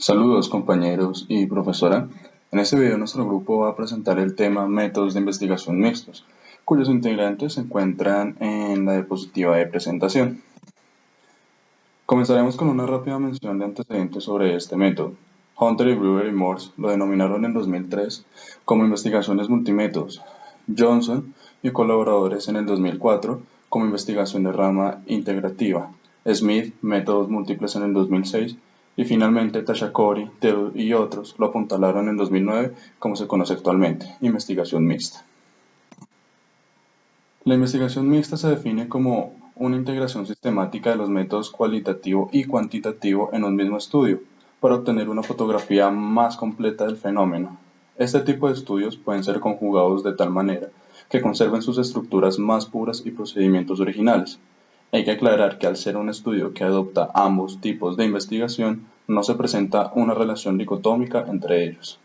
Saludos compañeros y profesora. En este video nuestro grupo va a presentar el tema métodos de investigación mixtos, cuyos integrantes se encuentran en la diapositiva de presentación. Comenzaremos con una rápida mención de antecedentes sobre este método. Hunter y Brewer y Morse lo denominaron en 2003 como investigaciones multimétodos. Johnson y colaboradores en el 2004 como investigación de rama integrativa. Smith, métodos múltiples en el 2006 y finalmente Tashakori, Tell y otros lo apuntalaron en 2009 como se conoce actualmente, investigación mixta. La investigación mixta se define como una integración sistemática de los métodos cualitativo y cuantitativo en un mismo estudio para obtener una fotografía más completa del fenómeno. Este tipo de estudios pueden ser conjugados de tal manera que conserven sus estructuras más puras y procedimientos originales. Hay que aclarar que al ser un estudio que adopta ambos tipos de investigación, no se presenta una relación dicotómica entre ellos.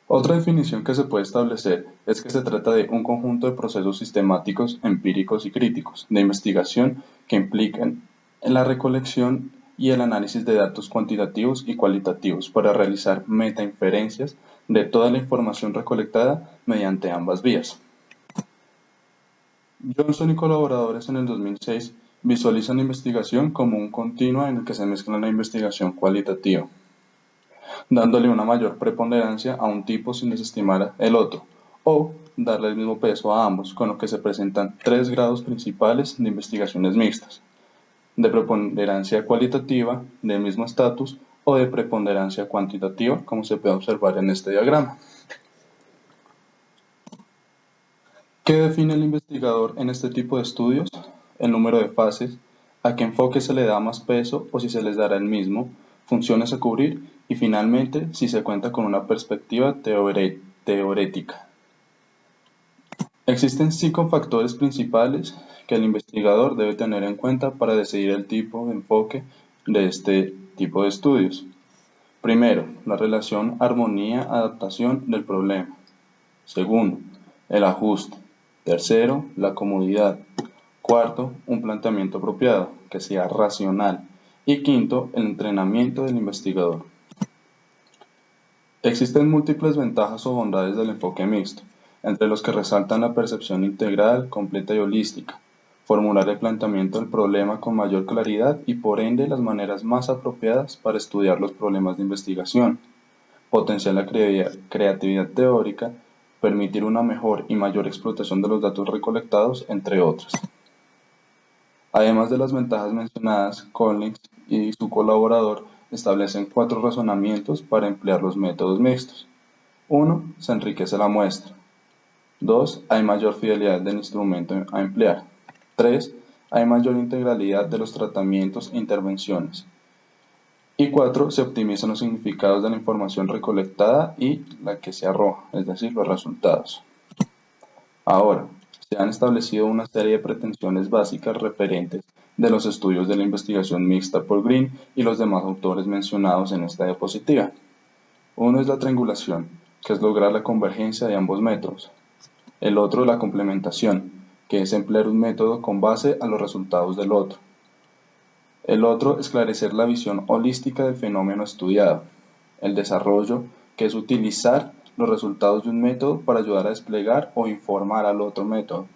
Otra definición que se puede establecer es que se trata de un conjunto de procesos sistemáticos, empíricos y críticos de investigación que implican en la recolección y el análisis de datos cuantitativos y cualitativos para realizar metainferencias de toda la información recolectada mediante ambas vías. Johnson y colaboradores en el 2006 visualizan la investigación como un continuo en el que se mezcla la investigación cualitativa, dándole una mayor preponderancia a un tipo sin desestimar el otro, o darle el mismo peso a ambos, con lo que se presentan tres grados principales de investigaciones mixtas: de preponderancia cualitativa, del mismo estatus, o de preponderancia cuantitativa, como se puede observar en este diagrama. ¿Qué define el investigador en este tipo de estudios? El número de fases, a qué enfoque se le da más peso o si se les dará el mismo, funciones a cubrir y finalmente si se cuenta con una perspectiva teorética. Existen 5 factores principales que el investigador debe tener en cuenta para decidir el tipo de enfoque de este tipo de estudios. Primero, la relación armonía-adaptación del problema. Segundo, el ajuste. Tercero, la comodidad. Cuarto, un planteamiento apropiado, que sea racional. Y quinto, el entrenamiento del investigador. Existen múltiples ventajas o bondades del enfoque mixto, entre los que resaltan la percepción integral, completa y holística, formular el planteamiento del problema con mayor claridad y por ende las maneras más apropiadas para estudiar los problemas de investigación, potenciar la creatividad teórica, permitir una mejor y mayor explotación de los datos recolectados, entre otras. Además de las ventajas mencionadas, Collins y su colaborador establecen 4 razonamientos para emplear los métodos mixtos. 1. Se enriquece la muestra. 2. Hay mayor fidelidad del instrumento a emplear. 3. Hay mayor integralidad de los tratamientos e intervenciones. Y 4. Se optimizan los significados de la información recolectada y la que se arroja, es decir, los resultados. Ahora, se han establecido una serie de pretensiones básicas referentes de los estudios de la investigación mixta por Green y los demás autores mencionados en esta diapositiva. Uno es la triangulación, que es lograr la convergencia de ambos métodos. El otro, la complementación, que es emplear un método con base a los resultados del otro. El otro, esclarecer la visión holística del fenómeno estudiado. El desarrollo, que es utilizar los resultados de un método para ayudar a desplegar o informar al otro método.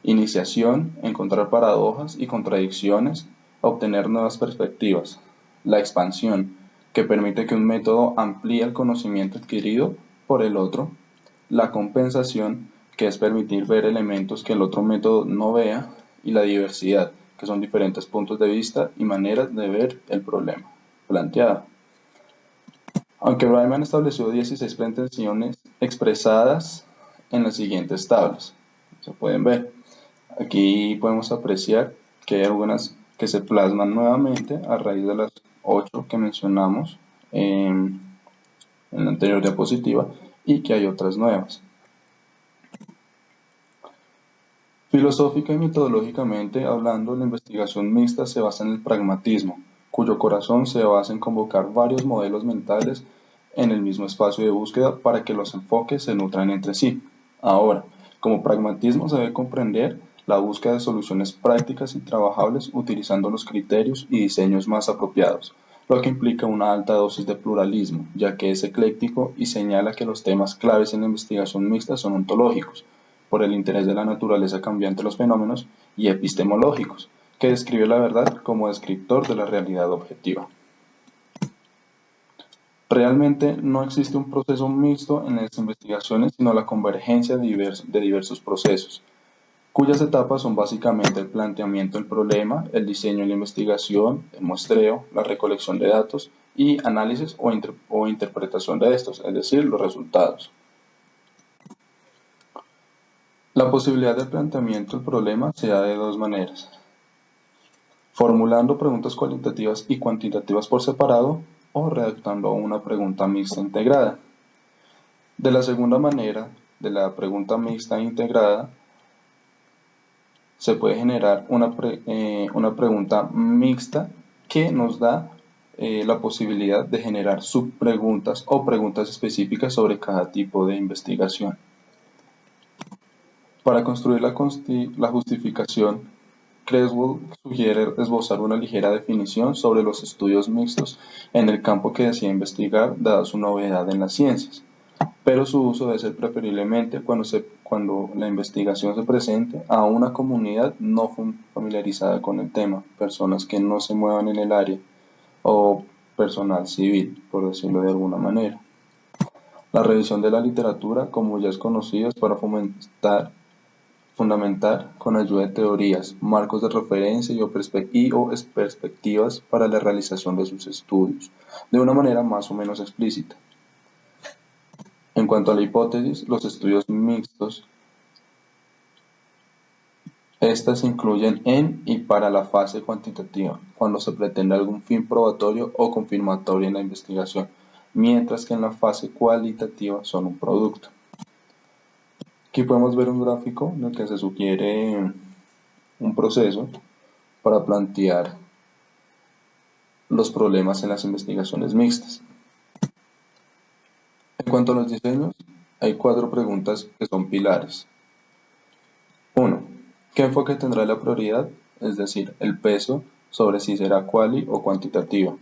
Iniciación, encontrar paradojas y contradicciones, obtener nuevas perspectivas. La expansión, que permite que un método amplíe el conocimiento adquirido por el otro. La compensación, que es permitir ver elementos que el otro método no vea. Y la diversidad, que son diferentes puntos de vista y maneras de ver el problema planteado. Aunque Riemann estableció 16 pretensiones expresadas en las siguientes tablas, se pueden ver. Aquí podemos apreciar que hay algunas que se plasman nuevamente a raíz de las 8 que mencionamos en la anterior diapositiva y que hay otras nuevas. Filosófica y metodológicamente hablando, la investigación mixta se basa en el pragmatismo, cuyo corazón se basa en convocar varios modelos mentales en el mismo espacio de búsqueda para que los enfoques se nutran entre sí. Ahora, como pragmatismo se debe comprender la búsqueda de soluciones prácticas y trabajables utilizando los criterios y diseños más apropiados, lo que implica una alta dosis de pluralismo, ya que es ecléctico y señala que los temas claves en la investigación mixta son ontológicos, por el interés de la naturaleza cambiante de los fenómenos, y epistemológicos, que describe la verdad como descriptor de la realidad objetiva. Realmente no existe un proceso mixto en las investigaciones, sino la convergencia de diversos procesos, cuyas etapas son básicamente el planteamiento del problema, el diseño de la investigación, el muestreo, la recolección de datos y análisis o interpretación de estos, es decir, los resultados. La posibilidad del planteamiento del problema se da de dos maneras: formulando preguntas cualitativas y cuantitativas por separado o redactando una pregunta mixta integrada. De la segunda manera, de la pregunta mixta integrada, se puede generar una pregunta mixta que nos da la posibilidad de generar subpreguntas o preguntas específicas sobre cada tipo de investigación. Para construir la justificación, Creswell sugiere esbozar una ligera definición sobre los estudios mixtos en el campo que desea investigar, dada su novedad en las ciencias, pero su uso debe ser preferiblemente cuando la investigación se presente a una comunidad no familiarizada con el tema, personas que no se muevan en el área o personal civil, por decirlo de alguna manera. La revisión de la literatura, como ya es conocido, es para fundamentar con ayuda de teorías, marcos de referencia y o perspectivas para la realización de sus estudios, de una manera más o menos explícita. En cuanto a la hipótesis, los estudios mixtos, estas se incluyen en y para la fase cuantitativa, cuando se pretende algún fin probatorio o confirmatorio en la investigación, mientras que en la fase cualitativa son un producto. Aquí podemos ver un gráfico en el que se sugiere un proceso para plantear los problemas en las investigaciones mixtas. En cuanto a los diseños, hay 4 preguntas que son pilares. 1. ¿Qué enfoque tendrá la prioridad? Es decir, el peso sobre si será quali o cuantitativa.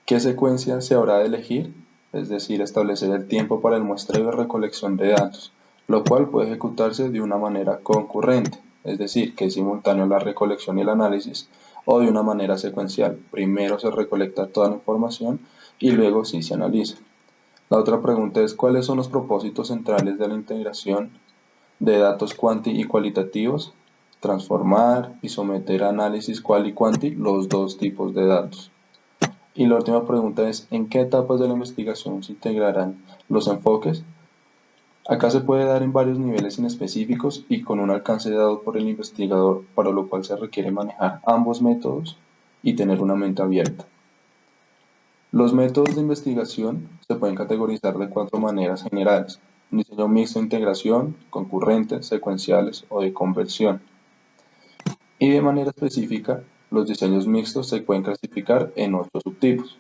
¿Qué secuencia se habrá de elegir? Es decir, establecer el tiempo para el muestreo y recolección de datos, lo cual puede ejecutarse de una manera concurrente, es decir, que es simultáneo la recolección y el análisis, o de una manera secuencial. Primero se recolecta toda la información y luego sí se analiza. La otra pregunta es: ¿cuáles son los propósitos centrales de la integración de datos cuanti y cualitativos? Transformar y someter a análisis quali y quanti los dos tipos de datos. Y la última pregunta es: ¿en qué etapas de la investigación se integrarán los enfoques? Acá se puede dar en varios niveles inespecíficos y con un alcance dado por el investigador, para lo cual se requiere manejar ambos métodos y tener una mente abierta. Los métodos de investigación se pueden categorizar de 4 maneras generales: diseño mixto de integración, concurrentes, secuenciales o de conversión. Y de manera específica, los diseños mixtos se pueden clasificar en 8 subtipos: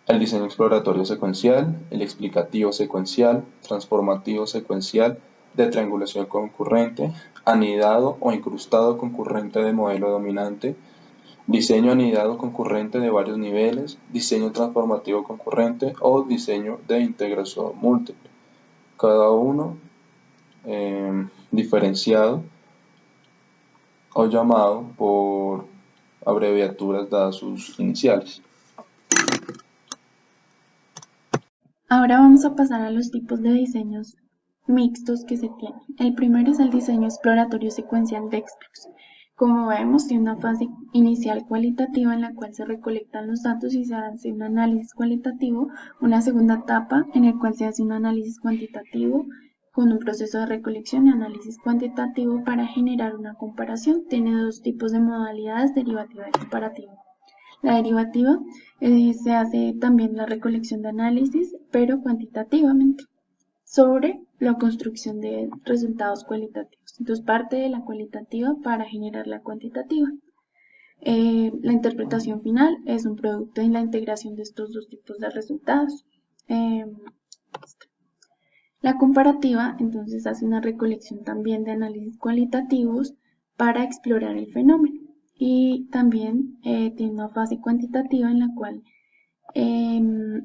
el diseño exploratorio secuencial, el explicativo secuencial, transformativo secuencial, de triangulación concurrente, anidado o incrustado concurrente de modelo dominante, diseño anidado concurrente de varios niveles, diseño transformativo concurrente o diseño de integración múltiple, cada uno diferenciado o llamado por abreviaturas dadas sus iniciales. Ahora vamos a pasar a los tipos de diseños mixtos que se tienen. El primero es el diseño exploratorio secuencial Dexter's. Como vemos, tiene una fase inicial cualitativa en la cual se recolectan los datos y se hace un análisis cualitativo, una segunda etapa en la cual se hace un análisis cuantitativo con un proceso de recolección y análisis cuantitativo para generar una comparación. Tiene 2 tipos de modalidades: derivativa y comparativa. La derivativa se hace también la recolección de análisis, pero cuantitativamente, sobre la construcción de resultados cualitativos. Entonces parte de la cualitativa para generar la cuantitativa. La interpretación final es un producto de la integración de estos 2 tipos de resultados. La comparativa entonces hace una recolección también de análisis cualitativos para explorar el fenómeno. y también tiene una fase cuantitativa en la cual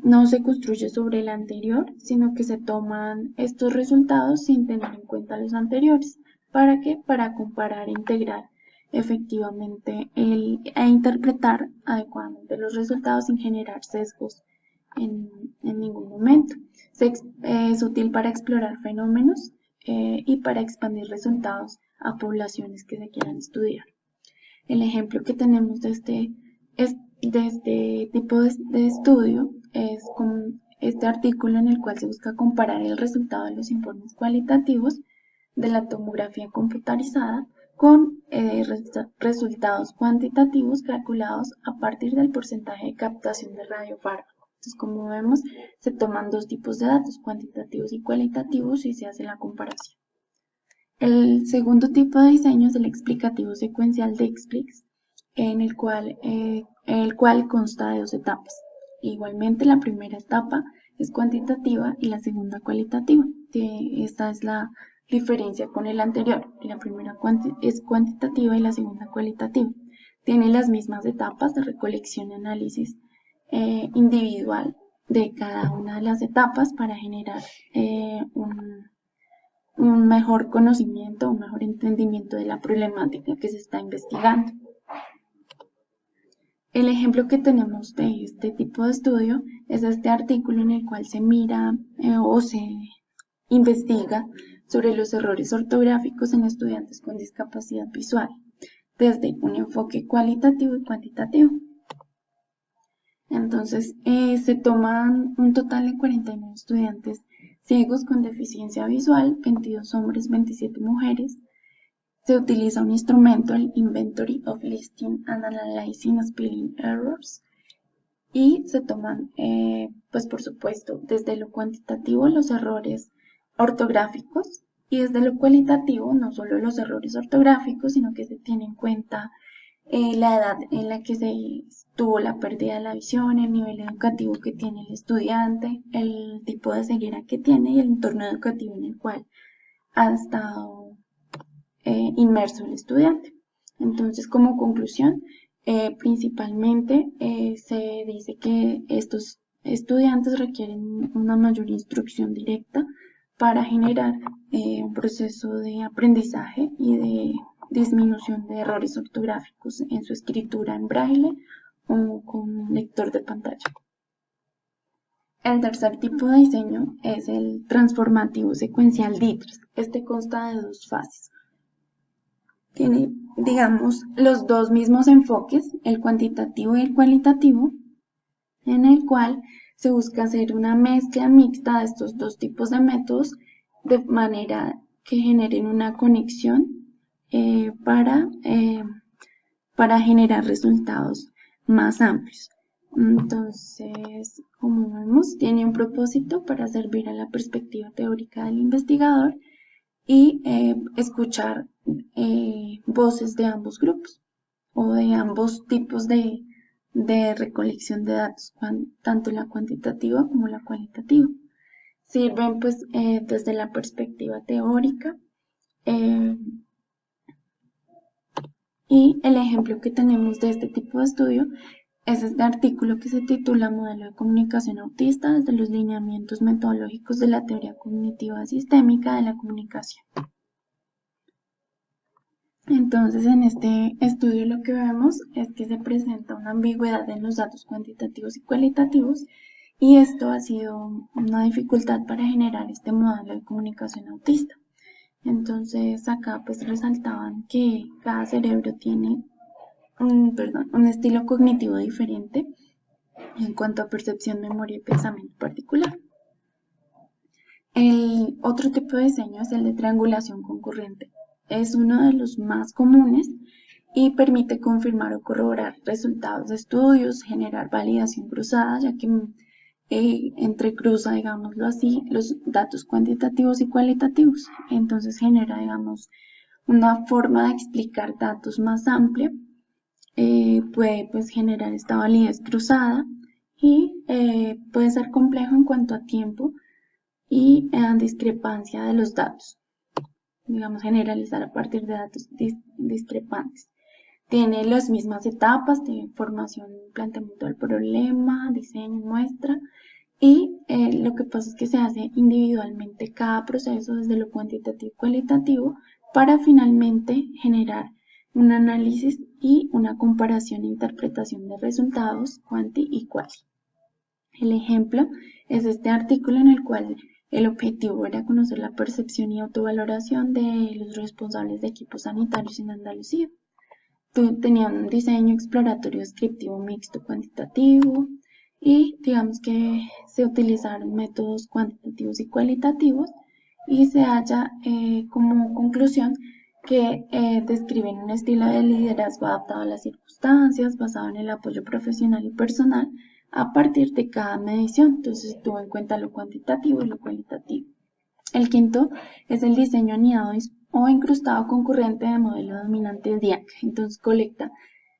no se construye sobre la anterior, sino que se toman estos resultados sin tener en cuenta los anteriores. ¿Para qué? Para comparar e integrar efectivamente e interpretar adecuadamente los resultados sin generar sesgos en ningún momento. Es útil para explorar fenómenos y para expandir resultados a poblaciones que se quieran estudiar. El ejemplo que tenemos de este tipo de estudio es con este artículo en el cual se busca comparar el resultado de los informes cualitativos de la tomografía computarizada con resultados cuantitativos calculados a partir del porcentaje de captación de radiofármaco. Entonces, como vemos, se toman dos tipos de datos, cuantitativos y cualitativos, y se hace la comparación. El segundo tipo de diseño es el explicativo secuencial de Explics, en el cual consta de dos etapas. Igualmente, la primera etapa es cuantitativa y la segunda cualitativa. Esta es la diferencia con el anterior. La primera es cuantitativa y la segunda cualitativa. Tiene las mismas etapas de recolección y análisis individual de cada una de las etapas para generar un mejor conocimiento, un mejor entendimiento de la problemática que se está investigando. El ejemplo que tenemos de este tipo de estudio es este artículo en el cual se mira o se investiga sobre los errores ortográficos en estudiantes con discapacidad visual, desde un enfoque cualitativo y cuantitativo. Entonces, se toman un total de 49 estudiantes ciegos con deficiencia visual, 22 hombres, 27 mujeres. Se utiliza un instrumento, el Inventory of Listing and Analyzing Spelling Errors, y se toman, pues por supuesto, desde lo cuantitativo los errores ortográficos y desde lo cualitativo no solo los errores ortográficos, sino que se tiene en cuenta la edad en la que se tuvo la pérdida de la visión, el nivel educativo que tiene el estudiante, el tipo de ceguera que tiene y el entorno educativo en el cual ha estado inmerso el estudiante. Entonces, como conclusión, principalmente se dice que estos estudiantes requieren una mayor instrucción directa para generar un proceso de aprendizaje y de disminución de errores ortográficos en su escritura en braille o con lector de pantalla. El tercer tipo de diseño es el transformativo secuencial DITRS. Este consta de dos fases. Tiene, digamos, los dos mismos enfoques, el cuantitativo y el cualitativo, en el cual se busca hacer una mezcla mixta de estos dos tipos de métodos de manera que generen una conexión para generar resultados más amplios. Entonces, como vemos, tiene un propósito para servir a la perspectiva teórica del investigador y escuchar voces de ambos grupos o de ambos tipos de recolección de datos, tanto la cuantitativa como la cualitativa. Sirven pues desde la perspectiva teórica y el ejemplo que tenemos de este tipo de estudio es este artículo que se titula Modelo de comunicación autista desde los lineamientos metodológicos de la teoría cognitiva sistémica de la comunicación. Entonces, en este estudio lo que vemos es que se presenta una ambigüedad en los datos cuantitativos y cualitativos, y esto ha sido una dificultad para generar este modelo de comunicación autista. Entonces, acá pues resaltaban que cada cerebro tiene un estilo cognitivo diferente en cuanto a percepción, memoria y pensamiento particular. El otro tipo de diseño es el de triangulación concurrente. Es uno de los más comunes y permite confirmar o corroborar resultados de estudios, generar validación cruzada, ya que entrecruza, digámoslo así, los datos cuantitativos y cualitativos. Entonces genera, digamos, una forma de explicar datos más amplia. Puede pues generar esta validez cruzada y puede ser complejo en cuanto a tiempo y discrepancia de los datos. Digamos, generalizar a partir de datos discrepantes. Tiene las mismas etapas de formación, planteamiento del problema, diseño, muestra, y lo que pasa es que se hace individualmente cada proceso desde lo cuantitativo y cualitativo para finalmente generar un análisis y una comparación e interpretación de resultados cuanti y quali. El ejemplo es este artículo en el cual el objetivo era conocer la percepción y autovaloración de los responsables de equipos sanitarios en Andalucía. Tenía un diseño exploratorio descriptivo mixto cuantitativo y digamos que se utilizaron métodos cuantitativos y cualitativos y se halla como conclusión que describen un estilo de liderazgo adaptado a las circunstancias, basado en el apoyo profesional y personal a partir de cada medición. Entonces tuvo en cuenta lo cuantitativo y lo cualitativo. El quinto es el diseño anidado o incrustado concurrente de modelo dominante DIAC. Entonces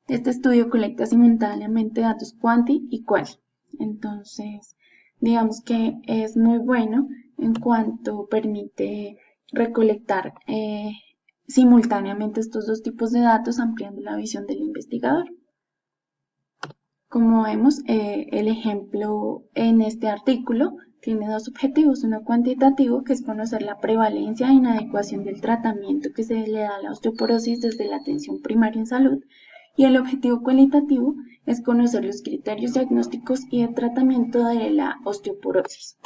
este estudio colecta simultáneamente datos cuanti y quali. Entonces, digamos que es muy bueno en cuanto permite recolectar simultáneamente estos dos tipos de datos, ampliando la visión del investigador. Como vemos, el ejemplo en este artículo tiene dos objetivos, uno cuantitativo, que es conocer la prevalencia e inadecuación del tratamiento que se le da a la osteoporosis desde la atención primaria en salud, y el objetivo cualitativo es conocer los criterios diagnósticos y de tratamiento de la osteoporosis.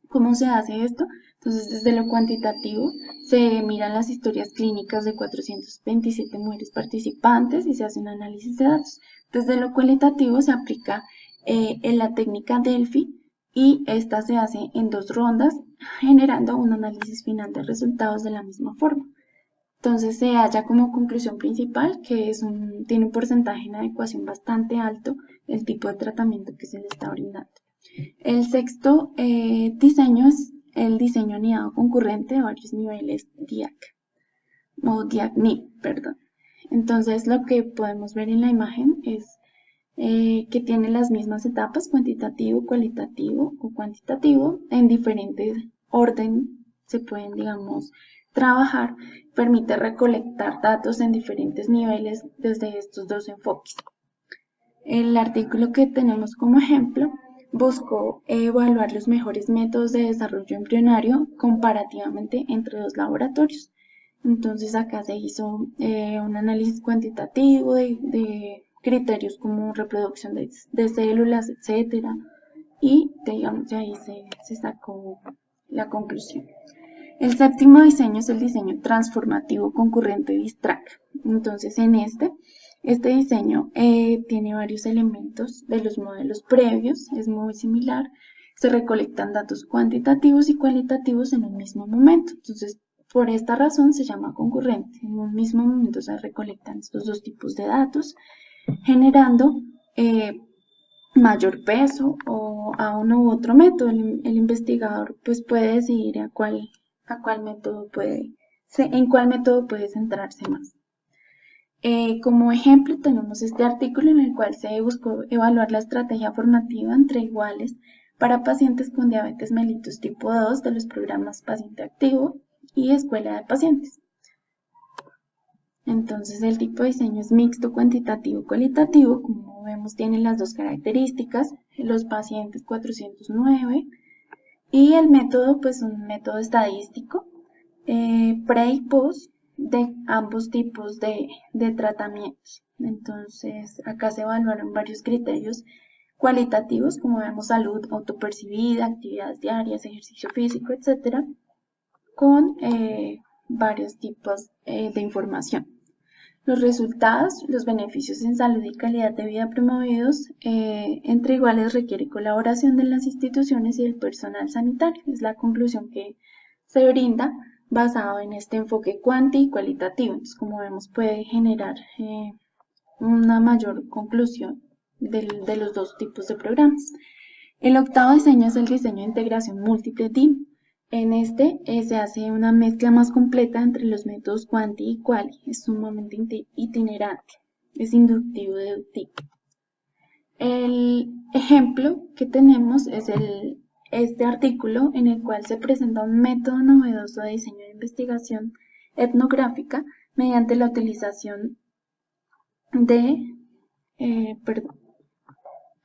¿Cómo se hace esto? Entonces, desde lo cuantitativo se miran las historias clínicas de 427 mujeres participantes y se hace un análisis de datos. Desde lo cualitativo se aplica en la técnica Delphi y esta se hace en 2 rondas, generando un análisis final de resultados de la misma forma. Entonces se halla como conclusión principal que tiene un porcentaje de inadecuación bastante alto el tipo de tratamiento que se le está brindando. El sexto diseño es el diseño anidado concurrente de varios niveles DIAC, o DIAC-NIP, perdón. Entonces lo que podemos ver en la imagen es que tiene las mismas etapas, cuantitativo, cualitativo o cuantitativo, en diferentes orden se pueden, digamos, trabajar, permite recolectar datos en diferentes niveles desde estos dos enfoques. El artículo que tenemos como ejemplo buscó evaluar los mejores métodos de desarrollo embrionario comparativamente entre 2 laboratorios. Entonces acá se hizo un análisis cuantitativo de criterios como reproducción de células, etcétera, y digamos de ahí se sacó la conclusión. El séptimo diseño es el diseño transformativo concurrente DISTRAC. Entonces en este diseño tiene varios elementos de los modelos previos, es muy similar, se recolectan datos cuantitativos y cualitativos en un mismo momento. Entonces, por esta razón se llama concurrente. En un mismo momento se recolectan estos 2 tipos de datos, generando mayor peso o a uno u otro método. El investigador pues puede decidir en cuál método puede centrarse más. Como ejemplo tenemos este artículo en el cual se buscó evaluar la estrategia formativa entre iguales para pacientes con diabetes mellitus tipo 2 de los programas Paciente Activo y Escuela de Pacientes. Entonces el tipo de diseño es mixto, cuantitativo, cualitativo. Como vemos tiene las 2 características, los pacientes 409 y el método pues un método estadístico, pre y post de ambos tipos de tratamientos. Entonces acá se evaluaron varios criterios cualitativos, como vemos salud autopercibida, actividades diarias, ejercicio físico, etcétera, con varios tipos de información. Los resultados, los beneficios en salud y calidad de vida promovidos entre iguales requiere colaboración de las instituciones y del personal sanitario. Es la conclusión que se brinda basado en este enfoque cuanti y cualitativo. Entonces, como vemos, puede generar una mayor conclusión de los 2 tipos de programas. El octavo diseño es el diseño de integración múltiple DIM. En este se hace una mezcla más completa entre los métodos cuanti y quali. Es sumamente itinerante, es inductivo-deductivo. El ejemplo que tenemos es este artículo en el cual se presenta un método novedoso de diseño de investigación etnográfica mediante la utilización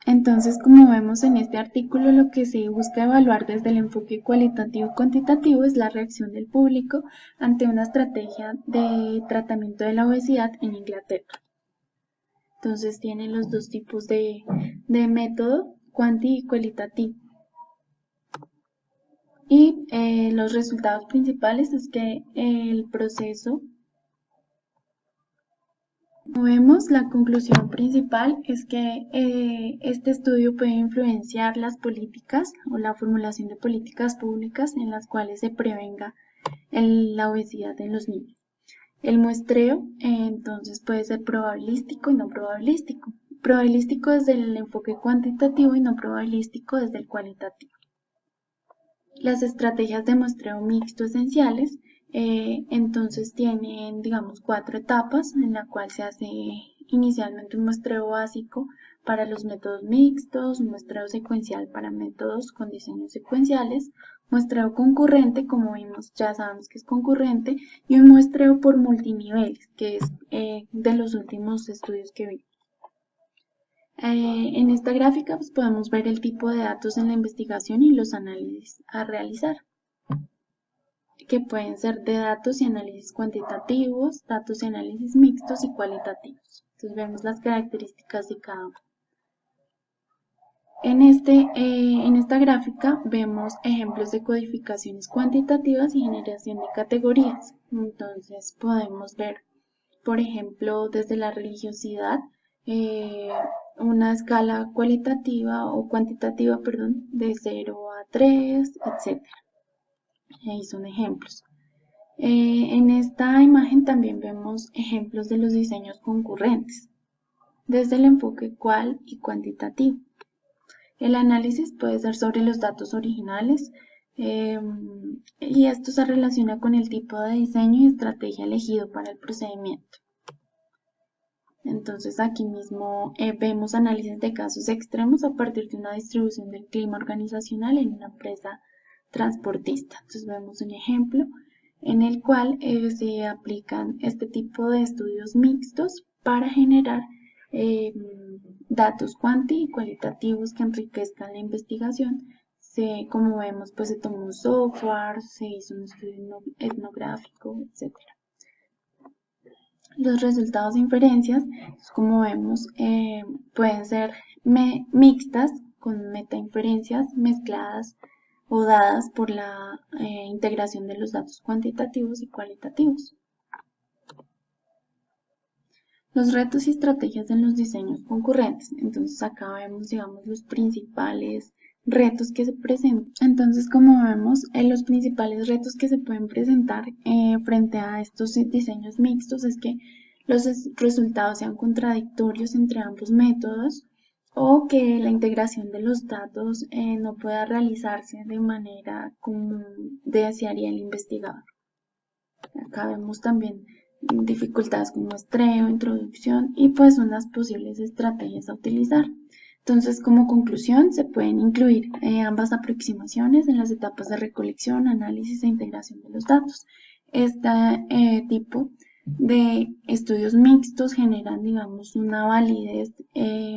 Entonces, como vemos en este artículo, lo que se busca evaluar desde el enfoque cualitativo-cuantitativo es la reacción del público ante una estrategia de tratamiento de la obesidad en Inglaterra. Entonces, tiene los dos tipos de método, cuanti y cualitativo. Y los resultados principales es que el proceso, como vemos, la conclusión principal es que este estudio puede influenciar las políticas o la formulación de políticas públicas en las cuales se prevenga la obesidad en los niños. El muestreo entonces puede ser probabilístico y no probabilístico. Probabilístico desde el enfoque cuantitativo y no probabilístico desde el cualitativo. Las estrategias de muestreo mixto esenciales entonces tienen, digamos, 4 etapas en la cual se hace inicialmente un muestreo básico para los métodos mixtos, un muestreo secuencial para métodos con diseños secuenciales, muestreo concurrente, como vimos, ya sabemos que es concurrente, y un muestreo por multiniveles, que es de los últimos estudios que vimos. En esta gráfica pues, podemos ver el tipo de datos en la investigación y los análisis a realizar, que pueden ser de datos y análisis cuantitativos, datos y análisis mixtos y cualitativos. Entonces vemos las características de cada uno. En esta gráfica vemos ejemplos de codificaciones cuantitativas y generación de categorías. Entonces podemos ver, por ejemplo, desde la religiosidad, una escala cualitativa o cuantitativa, perdón, de 0 a 3, etc. Ahí son ejemplos. En esta imagen también vemos ejemplos de los diseños concurrentes, desde el enfoque cual y cuantitativo. El análisis puede ser sobre los datos originales y esto se relaciona con el tipo de diseño y estrategia elegido para el procedimiento. Entonces aquí mismo vemos análisis de casos extremos a partir de una distribución del clima organizacional en una empresa transportista. Entonces vemos un ejemplo en el cual se aplican este tipo de estudios mixtos para generar datos cuanti y cualitativos que enriquezcan la investigación. Como vemos, pues se tomó un software, se hizo un estudio etnográfico, etc. Los resultados de inferencias, como vemos, pueden ser mixtas con metainferencias mezcladas o dadas por la integración de los datos cuantitativos y cualitativos. Los retos y estrategias en los diseños concurrentes. Entonces acá vemos, digamos, los principales retos que se presentan. Entonces, como vemos, los principales retos que se pueden presentar frente a estos diseños mixtos es que los resultados sean contradictorios entre ambos métodos o que la integración de los datos no pueda realizarse de manera como desearía el investigador. Acá vemos también dificultades con muestreo, introducción y pues unas posibles estrategias a utilizar. Entonces, como conclusión, se pueden incluir ambas aproximaciones en las etapas de recolección, análisis e integración de los datos. Este tipo de estudios mixtos generan, digamos, una validez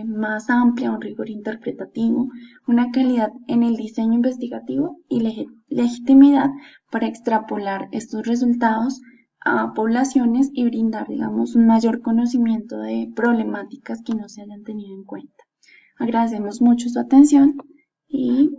más amplia, un rigor interpretativo, una calidad en el diseño investigativo y legitimidad para extrapolar estos resultados a poblaciones y brindar, digamos, un mayor conocimiento de problemáticas que no se hayan tenido en cuenta. Agradecemos mucho su atención y